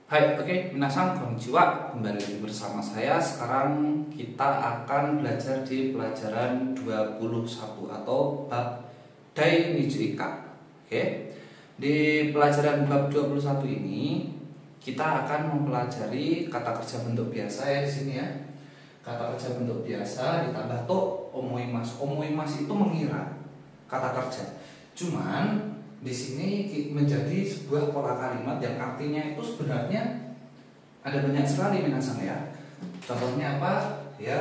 Hai, minasan konnichiwa. Kembali lagi bersama saya. Sekarang kita akan belajar di pelajaran 21 atau bab Dai Niju Ika. Oke. Di pelajaran bab 21 ini kita akan mempelajari kata kerja bentuk biasa ya di sini ya. Kata kerja bentuk biasa ditambah to omoimasu. Omoimasu itu mengira kata kerja. Cuman di sini menjadi sebuah pola kalimat yang artinya itu sebenarnya ada banyak sekali minasan ya. Contohnya apa? Ya,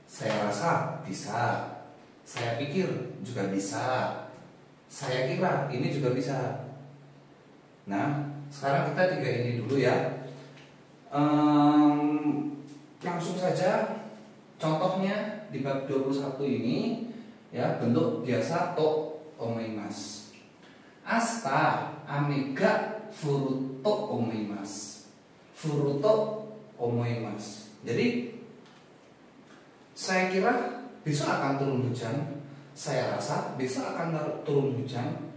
saya rasa bisa, saya pikir juga bisa, saya kira ini juga bisa. Nah, sekarang kita tiga ini dulu ya. Langsung saja contohnya di bab 21 ini ya, bentuk biasa to omoimasu. Asta amega furuto omoimasu. Furuto omoimasu. Jadi saya kira besok akan turun hujan. Saya rasa besok akan turun hujan.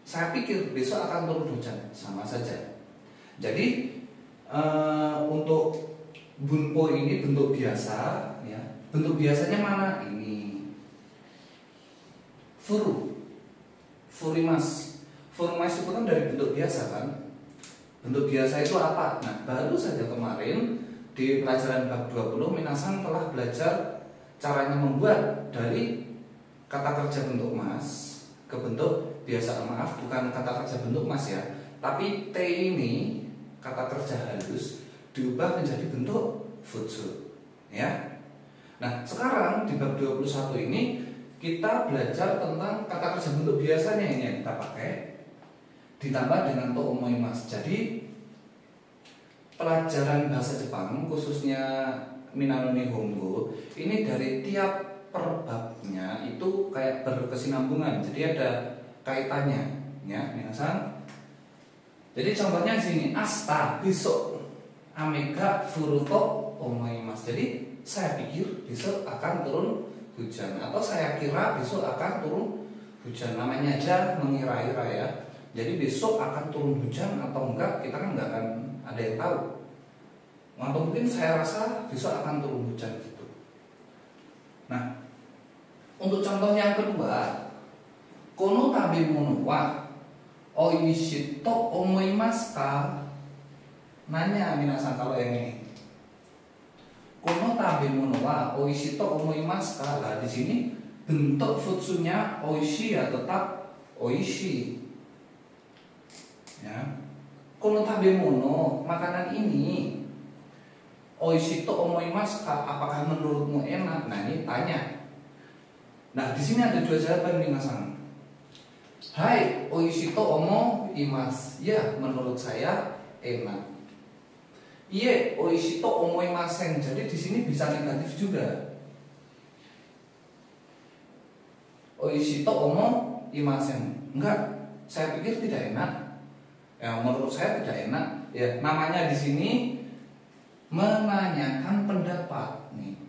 Saya pikir besok akan turun hujan. Sama saja. Jadi untuk bunpo ini bentuk biasa ya. Bentuk biasanya mana? Ini furu. Furimas. Furimas itu kan dari bentuk biasa kan. Bentuk biasa itu apa? Nah, baru saja kemarin di pelajaran bab 20 minasan telah belajar caranya membuat dari kata kerja bentuk mas ke bentuk biasa. Maaf, bukan kata kerja bentuk mas ya, tapi T ini kata kerja halus diubah menjadi bentuk futsu ya. Nah, sekarang di bab 21 ini kita belajar tentang kata kerja bentuk biasanya ini yang kita pakai ditambah dengan to omoimasu. Jadi pelajaran bahasa Jepang khususnya Minano Nihongo ini dari tiap perbabnya itu kayak berkesinambungan. Jadi ada kaitannya ya, minasan. Jadi contohnya di sini asta besok amega furuto omoimasu. Jadi saya pikir besok akan turun hujan, atau saya kira besok akan turun hujan. Namanya aja mengira-ira ya. Jadi besok akan turun hujan atau enggak kita kan enggak akan ada yang tahu. Atau mungkin saya rasa besok akan turun hujan gitu. Nah, untuk contoh yang kedua, kono tabemono wa oishi to omoimasu ka? Nanya minasan kalau yang ini. Kono tabemono wa oishi to omoimasu ka? Lah di sini bentuk futsunya oishi ya, tetap oishi. Ya. Kono tabemono, makanan ini. Oishi to omoimasu ka? Apakah menurutmu enak? Nah, ini tanya. Nah, di sini ada dua jawaban minasan. Hai, oishi to omoimasu. Ya, menurut saya enak. Iya, oishi to omoimasen. Jadi di sini bisa negatif juga. Oishi to omoimasen. Enggak, saya pikir tidak enak. Ya, menurut saya tidak enak. Ya, namanya di sini menanyakan pendapat nih.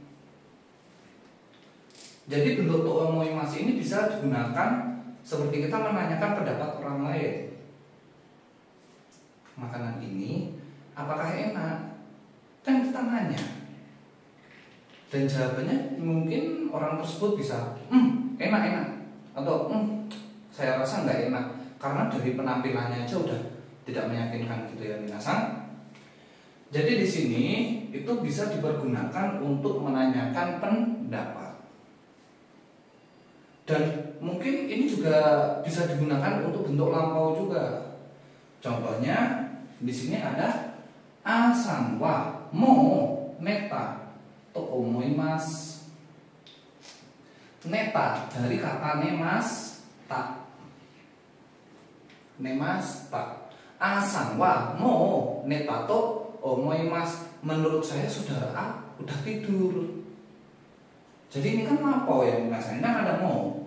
Jadi bentuk to omoimasu ini bisa digunakan seperti kita menanyakan pendapat orang lain. Makanan ini apakah enak? Kan kita nanya. Dan jawabannya mungkin orang tersebut bisa enak-enak, atau saya rasa nggak enak, karena dari penampilannya aja udah tidak meyakinkan gitu ya minasan. Jadi di sini itu bisa dipergunakan untuk menanyakan pendapat. Dan mungkin ini juga bisa digunakan untuk bentuk lampau juga. Contohnya di sini ada asan wa mo neta to omoimasu. Neta dari kata nemas ta. Nemas ta. Asan wa mo neta to omoimasu. Menurut saya saudara A udah tidur. Jadi ini kan lampau ya minasan. Kan ada mo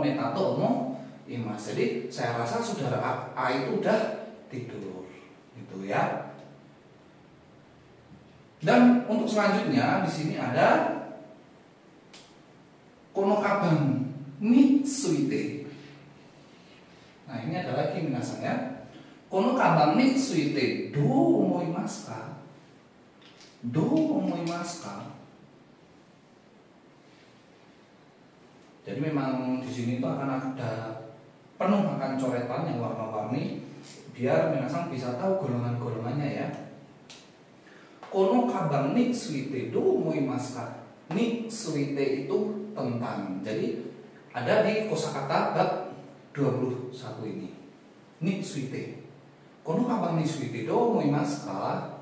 neta to omoimasu. Jadi saya rasa saudara A itu udah tidur. Gitu ya. Dan untuk selanjutnya di sini ada kono kabang mitsuite. Nah, ini ada lagi minasan ya. Kono kabang ni suite do omoimasu ka? Do omoimasu ka? Jadi memang di sini tuh akan ada penuh akan coretan yang warna-warni biar minasang bisa tahu golongan-golongannya ya. Kono kabang ni suite do omoimasu ka? Ni suite itu tentang. Jadi ada di kosakata bab 21 ini. Ni suite. Kono kabang ni suite do omoimasu ka?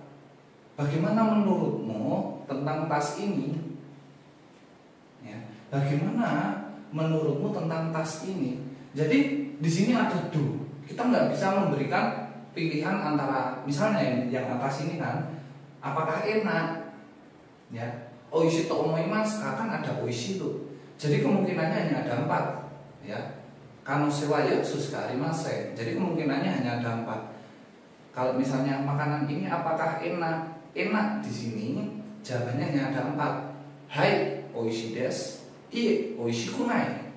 Bagaimana menurutmu tentang tas ini? Ya, bagaimana menurutmu tentang tas ini? Jadi di sini ada do. Kita nggak bisa memberikan pilihan antara misalnya yang atas ini kan, apakah enak? Ya, oishi to omoimasu ka kan ada oishi tuh. Jadi kemungkinannya hanya ada 4 ya. Kanose wa yotsu shika arimasen. Jadi kemungkinannya hanya ada 4. Kalau misalnya makanan ini apakah enak? Enak di sini jawabannya hanya ada 4. Hai, oishi desu. Iye, oishi kunai.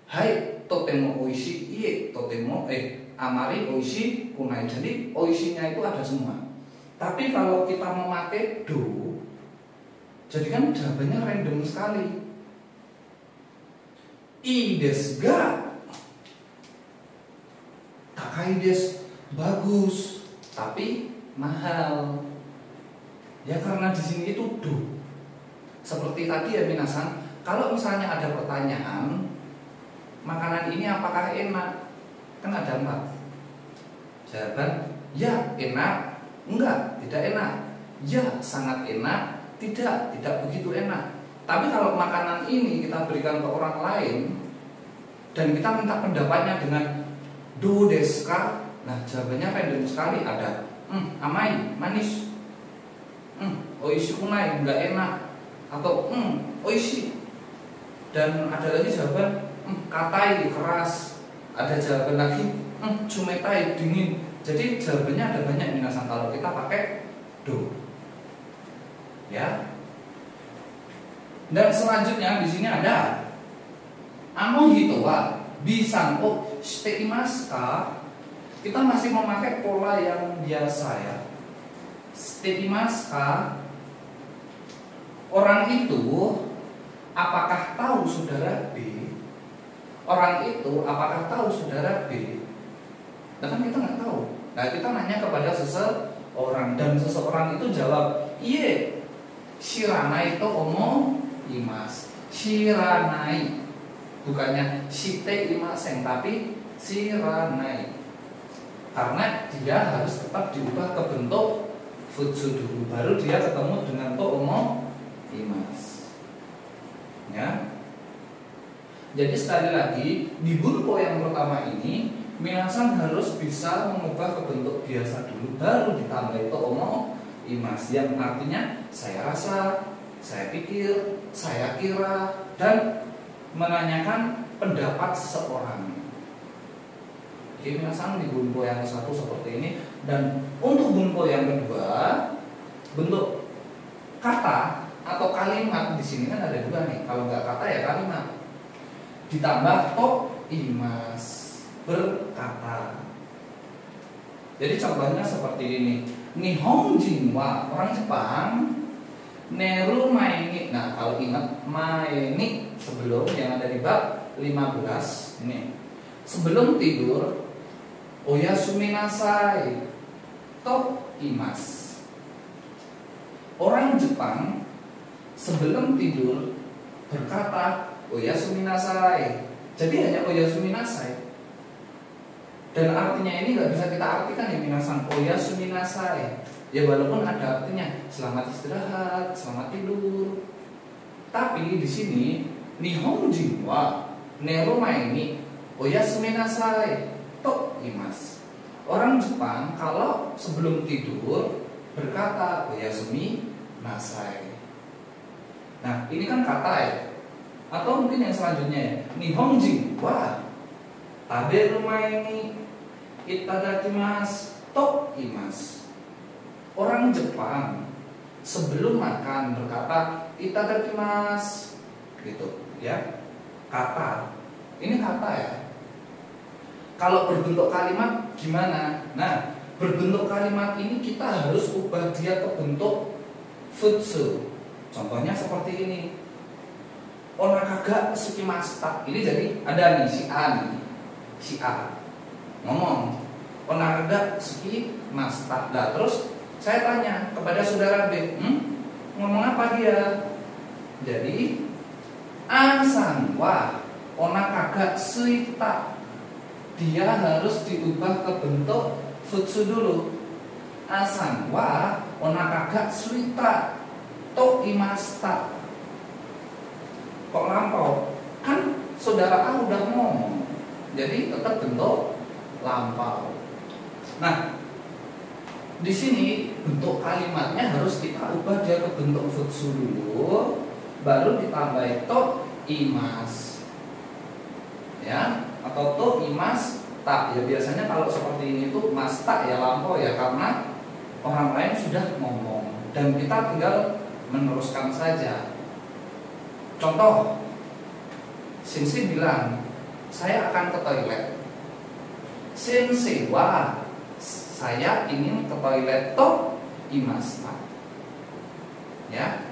Hai, totemo oishi. Iye, totemo amari oishi kunai. Jadi oishinya itu ada semua. Tapi kalau kita memakai do, jadi kan jawabannya random sekali. I desu ga? Kakai desu. Bagus, tapi mahal. Ya karena di sini itu do. Seperti tadi ya minasan, kalau misalnya ada pertanyaan, makanan ini apakah enak? Kan ada 4. Jawaban, ya enak, enggak, tidak enak. Ya sangat enak, tidak begitu enak. Tapi kalau makanan ini kita berikan ke orang lain dan kita minta pendapatnya dengan do desu ka? Nah jawabannya random sekali, ada amai, manis, oishi kunai, enggak enak, atau oishi. Dan ada lagi jawaban katai, keras. Ada jawaban lagi cumetai, dingin. Jadi jawabannya ada banyak minasan kalau kita pakai do. Ya. Dan selanjutnya di sini ada ano hito wa bisan o shite imasu ka? Kita masih memakai pola yang biasa ya. Shite imasu ka? Orang itu apakah tahu saudara B? Orang itu apakah tahu saudara B? Nah kan kita nggak tahu. Nah kita nanya kepada seseorang dan seseorang itu jawab, iye, shiranai to omoimasu. Shiranai, bukannya shite imasen tapi shiranai. Karena dia harus tetap diubah ke bentuk futsu dulu, baru dia ketemu dengan to omoimasu. Ya. Jadi sekali lagi di bunpo yang pertama ini minasan harus bisa mengubah ke bentuk biasa dulu, baru ditambah itu omoimasu yang artinya saya rasa, saya pikir, saya kira, dan menanyakan pendapat seseorang. Jadi minasan di bunpo yang satu seperti ini, dan untuk bunpo yang kedua bentuk kata atau kalimat di sini kan ada 2 nih. Kalau nggak kata ya kalimat. Ditambah to imasu, berkata. Jadi contohnya seperti ini. Nihonjin wa, orang Jepang, neru maini. Nah, kalau ingat maini sebelum yang ada di bab 15 ini. Sebelum tidur, oyasumi nasai, to imasu. Orang Jepang sebelum tidur berkata oyasumi nasai. Jadi hanya oyasumi nasai. Dan artinya ini nggak bisa kita artikan ya minasan oyasumi nasai. Ya walaupun ada artinya selamat istirahat, selamat tidur. Tapi di sini nihonjin wa neru maini oyasumi nasai to imasu. Orang Jepang kalau sebelum tidur berkata oyasumi nasai. Nah, ini kan kata ya. Atau mungkin yang selanjutnya ya, nihonjin wa taberu maini itadakimasu to imasu. Orang Jepang sebelum makan berkata itadakimasu, gitu ya. Kata. Ini kata ya. Kalau berbentuk kalimat gimana? Nah, berbentuk kalimat ini kita harus ubah dia ke bentuk futsu. Contohnya seperti ini. Onakaga sukimashita. Ini jadi ada nih si A nih. Si A ngomong onakaga sukimashita. Nah, terus saya tanya kepada saudara B, ngomong apa dia? Jadi asan wa onakaga suita. Dia harus diubah ke bentuk futsu dulu. Asan wa onakaga suita to imashita. Kok lampau? Kan saudara A udah ngomong. Jadi tetap bentuk lampau. Nah, di sini bentuk kalimatnya harus kita ubah dia ke bentuk futsu dulu, baru ditambah to imas. Ya, atau to imas tak. Ya biasanya kalau seperti ini tuh mas tak ya lampau ya, karena orang lain sudah ngomong dan kita tinggal meneruskan saja. Contoh, Sensei bilang, saya akan ke toilet. Sensei wa, saya ingin ke toilet to imashita. Ya.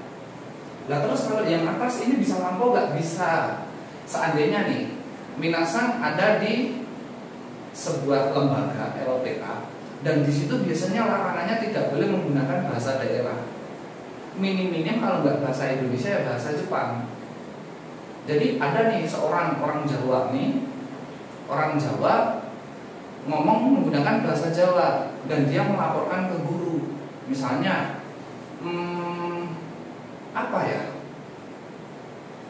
Lah terus kalau yang atas ini bisa lampau nggak? Bisa. Seandainya nih, minasan ada di sebuah lembaga LPK dan di situ biasanya larangannya tidak boleh menggunakan bahasa daerah. Minim-minim kalau nggak bahasa Indonesia ya bahasa Jepang. Jadi ada nih seorang orang Jawa nih, orang Jawa ngomong menggunakan bahasa Jawa dan dia melaporkan ke guru. Misalnya, apa ya?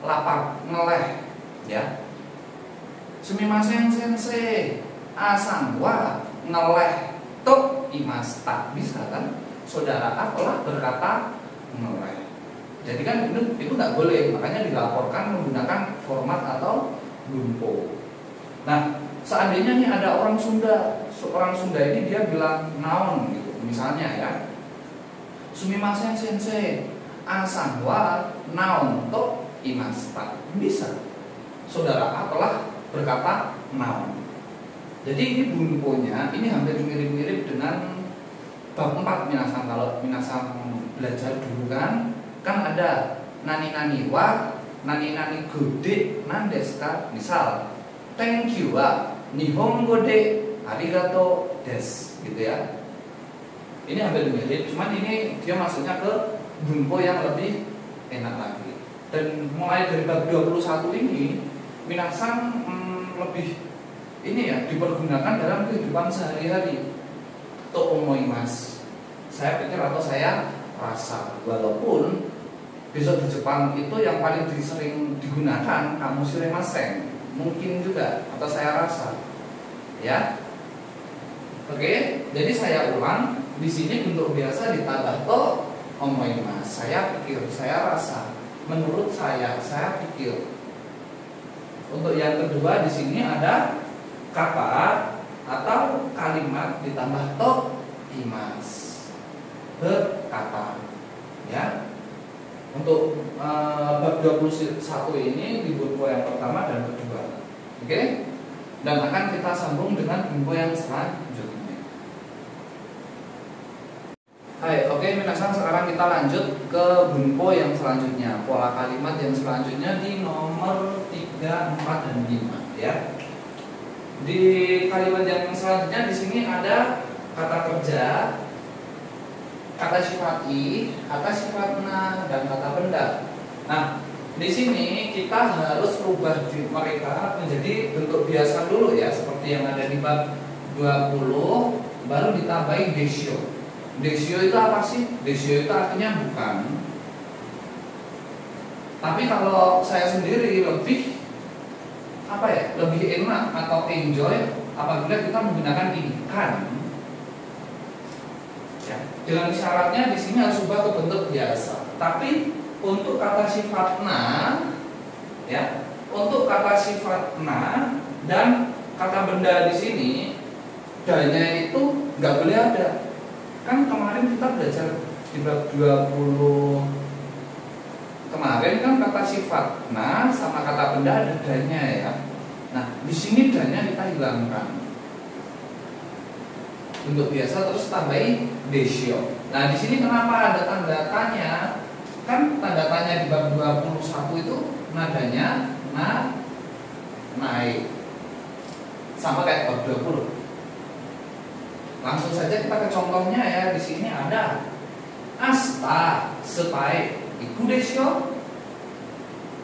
Lapar, ngeleh, ya. Sumimasen sensei, asan wa ngeleh to imashita. Bisa kan? Saudara A telah berkata ngeleh. Jadi kan itu nggak boleh, makanya dilaporkan menggunakan format atau bunpo. Nah, seandainya nih ada orang Sunda ini dia bilang naon gitu, misalnya ya, sumimasen sensei, asan wa naon to imashita. Bisa. Saudara A telah berkata naon. Jadi ini bunponya ini hampir mirip-mirip dengan bab 4 minasan. Kalau minasan belajar dulu kan ada nani-nani wa, nani-nani gode nandesu ka. Misal, thank you wa nihongo de arigato desu gitu ya. Ini hampir mirip, cuman ini dia masuknya ke bunpo yang lebih enak lagi. Dan mulai dari bab 21 ini minasan lebih ini ya dipergunakan dalam kehidupan sehari-hari. To omoimasu. Saya pikir atau saya rasa, walaupun besok di Jepang itu yang paling sering digunakan kamu shiremasen, mungkin juga atau saya rasa, ya. Oke, jadi saya ulang di sini bentuk biasa ditambah to omoimasu. Saya pikir, saya rasa, menurut saya pikir. Untuk yang kedua di sini ada kata atau kalimat ditambah to imas. Berkata, ya. Untuk bab 21 ini di bunpo yang pertama dan kedua. Oke? Dan akan kita sambung dengan bunpo yang selanjutnya. Hai, oke minasan, sekarang kita lanjut ke bunpo yang selanjutnya. Pola kalimat yang selanjutnya di nomor 3, 4 dan 5 ya. Di kalimat yang selanjutnya di sini ada kata kerja, kata sifat i, kata sifat na, dan kata benda. Nah, di sini kita harus rubah mereka menjadi bentuk biasa dulu ya, seperti yang ada di bab 20, baru ditambahin desio. Desio itu apa sih? Desio itu artinya bukan. Tapi kalau saya sendiri lebih apa ya? Lebih enak atau enjoy apabila kita menggunakan ini kan. Ya, dengan syaratnya di sini harus ubah ke bentuk biasa. Tapi untuk kata sifat na, ya, untuk kata sifat na dan kata benda di sini, danya itu nggak boleh ada. Kan kemarin kita belajar di bab 20 kemarin kan kata sifat na sama kata benda ada danya ya. Nah, di sini danya kita hilangkan. bentuk biasa terus tambahi desio. Nah, di sini kenapa ada tanda tanya? Kan tanda tanya di bab 21 itu nadanya naik. Sama kayak bab 20. Langsung saja kita ke contohnya ya. Di sini ada asta supai iku desyo.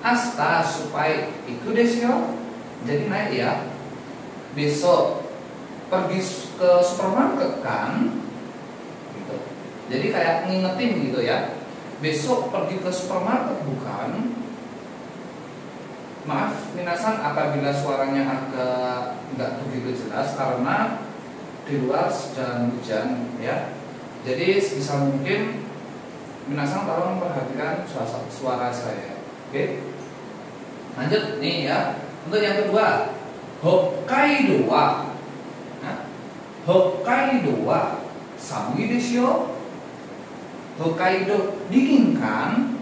Asta supai iku desyo. Jadi naik ya. Besok pergi ke supermarket kan? Gitu. Jadi kayak ngingetin gitu ya. Besok pergi ke supermarket bukan? Maaf, minasan apabila suaranya agak nggak begitu jelas karena di luar sedang hujan ya. Jadi sebisa mungkin minasan tolong perhatikan suara saya. Oke? Lanjut nih ya. Untuk yang kedua, Hokkaido wa Hokkaido wa samui desyo. Hokkaido dingin kan?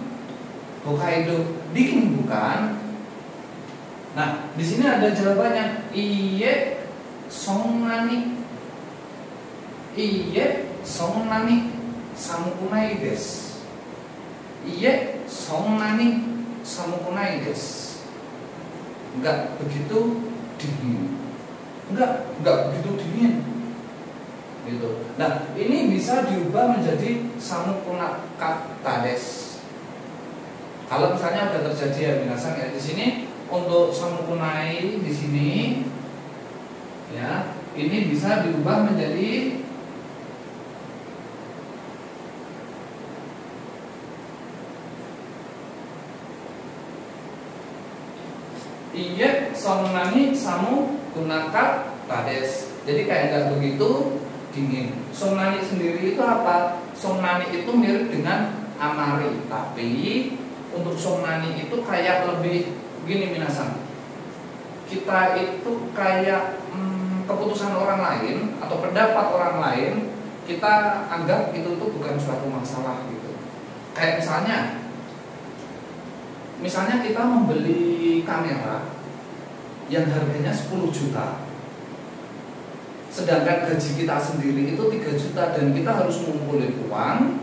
Hokkaido dingin bukan? Nah, di sini ada jawabannya. Iye, sonnani. Iye, sonnani samukunai desu. Iye, sonnani samukunai desu. Enggak begitu dingin. Enggak begitu dingin. Gitu. Nah, ini bisa diubah menjadi samukunakata desu. Kalau misalnya udah terjadi ya minasan ya di sini. Untuk samukunai di sini ya, ini bisa diubah menjadi iye sonnani samukunakata desu. Jadi kayak nggak begitu dingin. Sonnani sendiri itu apa? Sonnani itu mirip dengan amari, tapi untuk sonnani itu kayak lebih begini minasan, kita itu kayak keputusan orang lain atau pendapat orang lain kita anggap itu tuh bukan suatu masalah gitu. Kayak misalnya kita membeli kamera yang harganya 10 juta, sedangkan gaji kita sendiri itu 3 juta dan kita harus ngumpulin uang,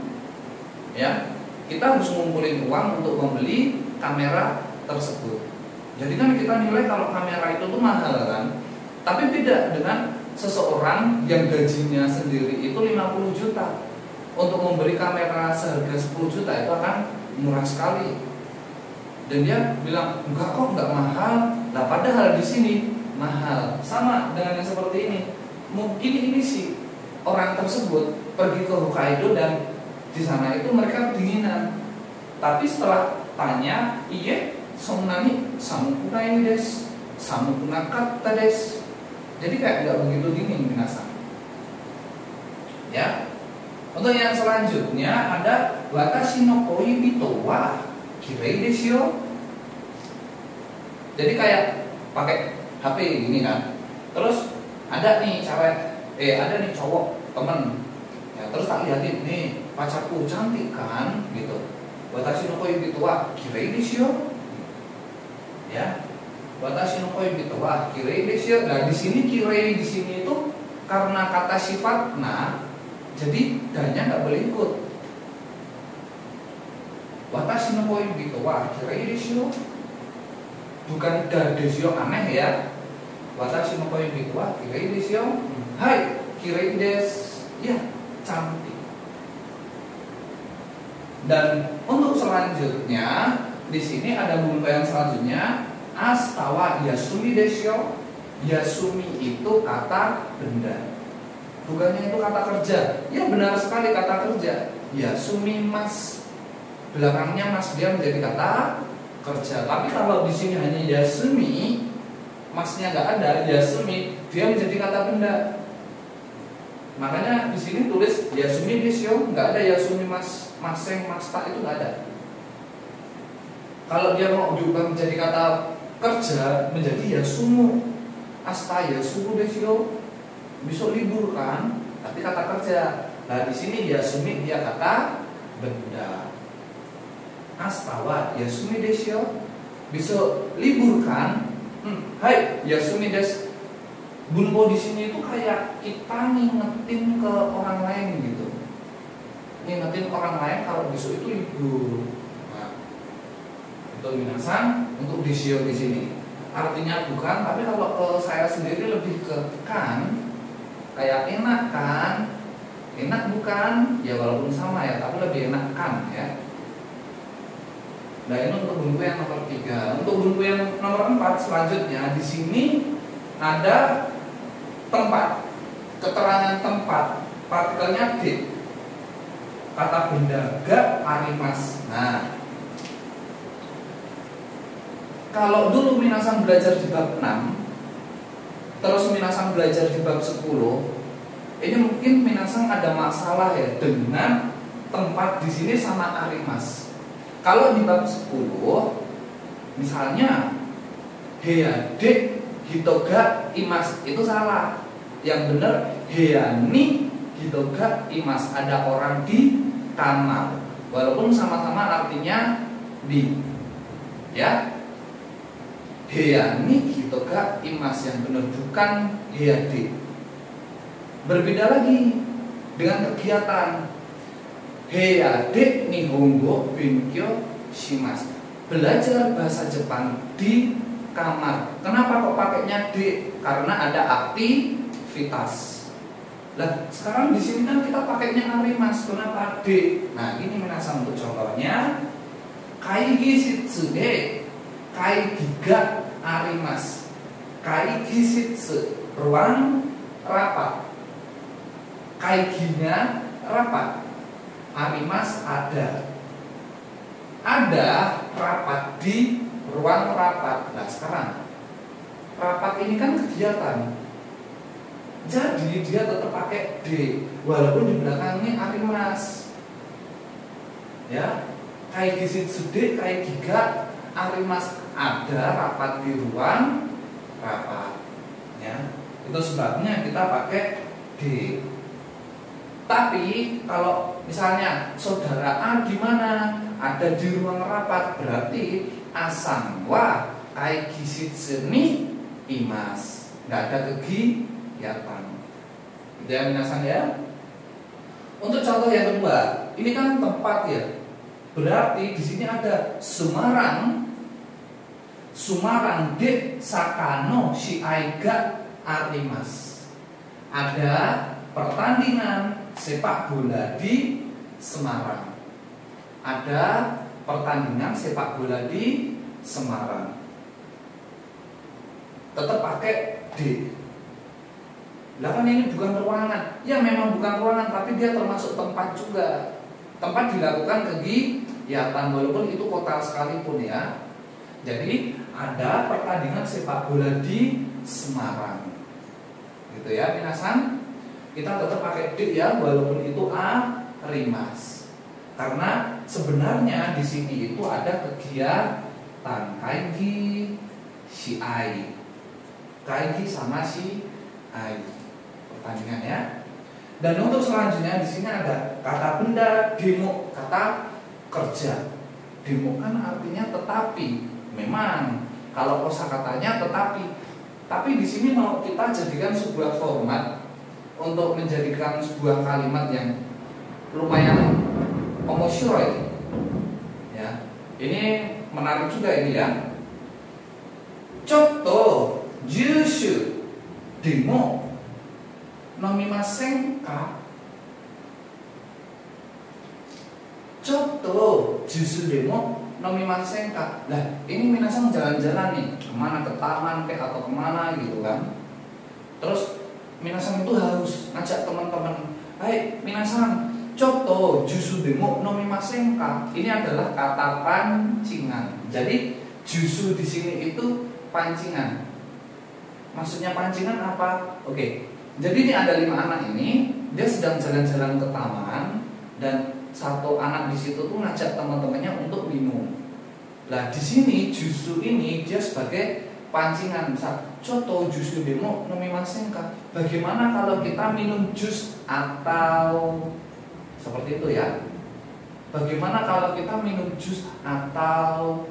ya, kita harus ngumpulin uang untuk membeli kamera tersebut. Jadi kan kita nilai kalau kamera itu tuh mahal kan. Tapi beda dengan seseorang yang gajinya sendiri itu 50 juta. Untuk membeli kamera seharga 10 juta itu akan murah sekali. Dan dia bilang, enggak kok, enggak mahal. Nah, padahal di sini mahal. Sama dengan yang seperti ini. Mungkin ini sih orang tersebut pergi ke Hokkaido dan di sana itu mereka kedinginan. Tapi setelah tanya, iya sonnani samukunai desu, samukunakata desu. Jadi kayak nggak begitu dingin minasan. Ya. Untuk yang selanjutnya ada watashi no koibito wa kirei desu yo. Jadi kayak pakai HP gini kan. Terus ada nih cowok temen. Ya, terus tak liatin nih pacarku cantik kan gitu. Watashi no koibito wa kirei desu yo. Ya, watashi no koibito wa kirei desu. Nah, di sini kirei di sini itu karena kata sifat nah, jadi danya nggak boleh ikut. Watashi no koibito wa kirei desu. Bukan da desu aneh ya. Watashi no koibito wa kirei desu. Hai, kirei desu. Ya, cantik. Dan untuk selanjutnya di sini ada bumbu yang selanjutnya asta wa yasumi desu. Yasumi itu kata benda. Bukannya itu kata kerja. Ya benar sekali kata kerja. Yasumi mas. Belakangnya mas dia menjadi kata kerja. Tapi kalau di sini hanya yasumi, masnya nggak ada, yasumi dia menjadi kata benda. Makanya di sini tulis yasumi desu, nggak ada yasumi mas, maseng, masta itu nggak ada. Kalau dia mau diubah menjadi kata kerja menjadi yasumu, asta yasumu desu, besok libur kan, tapi kata kerja. Nah di sini yasumi dia kata benda. Asta wa yasumi desu, besok libur kan? Hai yasumi desu. Bunpo di sini itu kayak kita ngingetin ke orang lain gitu. Ngingetin orang lain kalau besok itu libur. Nah, untuk minasan, untuk disio di sini. Artinya bukan, tapi kalau ke saya sendiri lebih ke kan. Kayak enak kan? Enak bukan? Ya walaupun sama ya, tapi lebih enak kan ya. Nah ini untuk bunpo yang nomor 3. Untuk bunpo yang nomor 4 selanjutnya di sini ada tempat, keterangan tempat, partikelnya D. Kata benda ga arimas. Nah, kalau dulu minasan belajar di bab 6, terus minasan belajar di bab 10, ini mungkin minasan ada masalah ya dengan tempat di sini sama arimas. Kalau di bab 10, misalnya heade hitoga imas, itu salah. Yang benar heani hitoga imas, ada orang di kamar. Walaupun sama-sama artinya di. Ya. Heani hitoga imas, yang benar bukan heade. Berbeda lagi dengan kegiatan heade nihongo benkyo shimasu, belajar bahasa Jepang di kamar. Kenapa kok pakainya D? Karena ada aktivitas. Lah, sekarang di sini kan kita pakainya arimas. Kenapa D? Nah, ini minasan untuk contohnya. Kaigi shitsude kaigi ga arimas. Kaigi shitsu, ruang rapat. Kaiginya rapat. Arimas ada. Ada rapat di ruang rapat. Nah sekarang rapat ini kan kegiatan, jadi dia tetap pakai D walaupun di belakangnya arimas. Ya, kayak gisude, kayak giga, arimas, ada rapat di ruang rapat. Ya, itu sebabnya kita pakai D. Tapi kalau misalnya saudara A di mana? Ada di ruang rapat, berarti asam wa kaigishitsu ni imas, nggak ada kegiatan. Itu ya minasan ya. Untuk contoh yang kedua, ini kan tempat ya. Berarti di sini ada Semarang. Semarang de sakano shiai ga arimas. Ada pertandingan sepak bola di Semarang. Ada pertandingan sepak bola di Semarang. Tetap pakai D. Lah kan ini bukan ruangan. Ya memang bukan ruangan, tapi dia termasuk tempat juga. Tempat dilakukan kegiatan walaupun itu kota sekalipun ya. Jadi ada pertandingan sepak bola di Semarang. Gitu ya, minasan. Kita tetap pakai D ya walaupun itu arimas. Karena sebenarnya di sini itu ada kegiatan kaigi shiai. Kaigi sama shiai, pertandingan ya. Dan untuk selanjutnya di sini ada kata benda, demo, kata kerja. Demo kan artinya tetapi. Memang kalau kosakatanya tetapi. Tapi di sini mau kita jadikan sebuah format untuk menjadikan sebuah kalimat yang lumayan omoshiroi. Ya. Ini menarik juga ini ya. Chotto jushu demo nomimasen ka? Chotto jushu demo nomimasen ka? Lah, ini minasan jalan-jalan nih, kemana, ke taman kayak atau kemana gitu kan. Terus minasan itu harus ngajak teman-teman, "Hai, minasan, Chotto jusu demo nomimasen ka?" Ini adalah kata pancingan. Jadi jusu di sini itu pancingan. Maksudnya pancingan apa? Oke. Jadi ini ada 5 anak ini, dia sedang jalan-jalan ke taman dan satu anak di situ tuh ngajak teman-temannya untuk minum. Lah di sini jusu ini dia sebagai pancingan. Misal Chotto jusu demo nomimasen ka? Bagaimana kalau kita minum jus atau seperti itu ya. Bagaimana kalau kita minum jus atau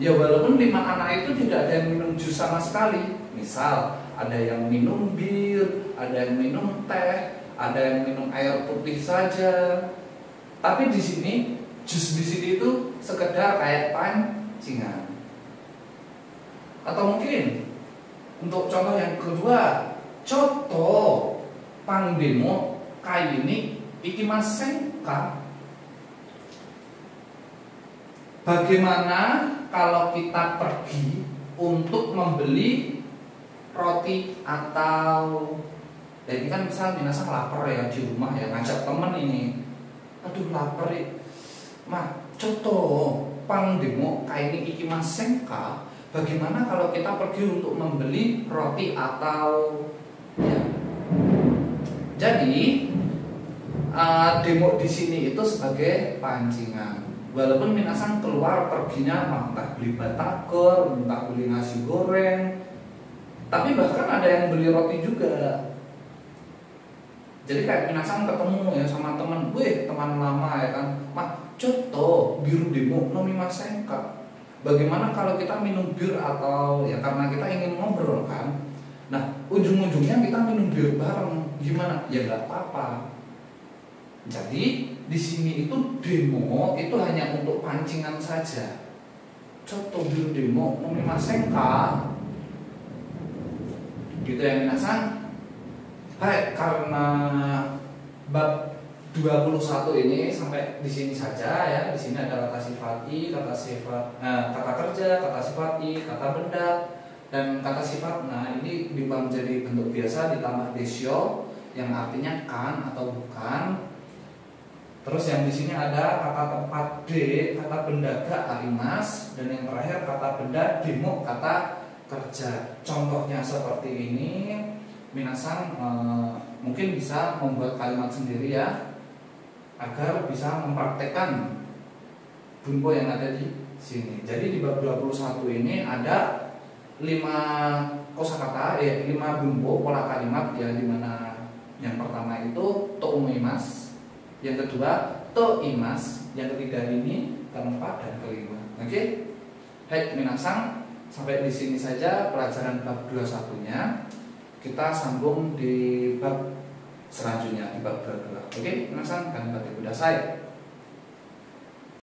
ya walaupun 5 anak itu tidak ada yang minum jus sama sekali. Misal ada yang minum bir, ada yang minum teh, ada yang minum air putih saja. Tapi di sini jus di sini itu sekedar kayak pancingan. Atau mungkin untuk contoh yang kedua, contoh pandemo kayak ini ikimasen-ka. Bagaimana kalau kita pergi untuk membeli roti atau ini kan misal minasa lapar ya di rumah ya, ngajak temen ini, aduh lapar ya, mah contoh pandemo kayak ini ikimasen-ka. Bagaimana kalau kita pergi untuk membeli roti atau ya. Jadi demo di sini itu sebagai pancingan. Walaupun minasan keluar perginya entah beli batagor, entah beli nasi goreng, tapi bahkan ada yang beli roti juga. Jadi kayak minasan ketemu ya sama teman, teman lama ya kan, mah contoh biru demo nomi masenka. Bagaimana kalau kita minum bir atau ya karena kita ingin ngobrol kan, nah ujung-ujungnya kita minum bir bareng, gimana? Ya nggak apa-apa. Jadi di sini itu demo itu hanya untuk pancingan saja. Contoh bir demo nomi masenka. Gitu ya minasan. Hai, karena bab 21 ini sampai di sini saja ya. Di sini ada kata sifati, kata kerja, kata sifati, kata benda, dan kata sifat. Nah, ini diubah menjadi bentuk biasa ditambah desio yang artinya kan atau bukan. Terus yang di sini ada kata tempat D, kata benda ga arimas, dan yang terakhir kata benda demo, kata kerja. Contohnya seperti ini, minasan mungkin bisa membuat kalimat sendiri ya, agar bisa mempraktekkan bunpo yang ada di sini. Jadi di bab 21 ini ada 5 kosakata, 5 bunpo pola kalimat ya, dimana yang pertama itu to umimas, yang kedua to imas, yang ketiga ini, keempat dan kelima. Oke, hai minasang, sampai di sini saja pelajaran bab 21-nya. Kita sambung di bab selanjutnya di bab 22. Oke, minasang kan kata saya.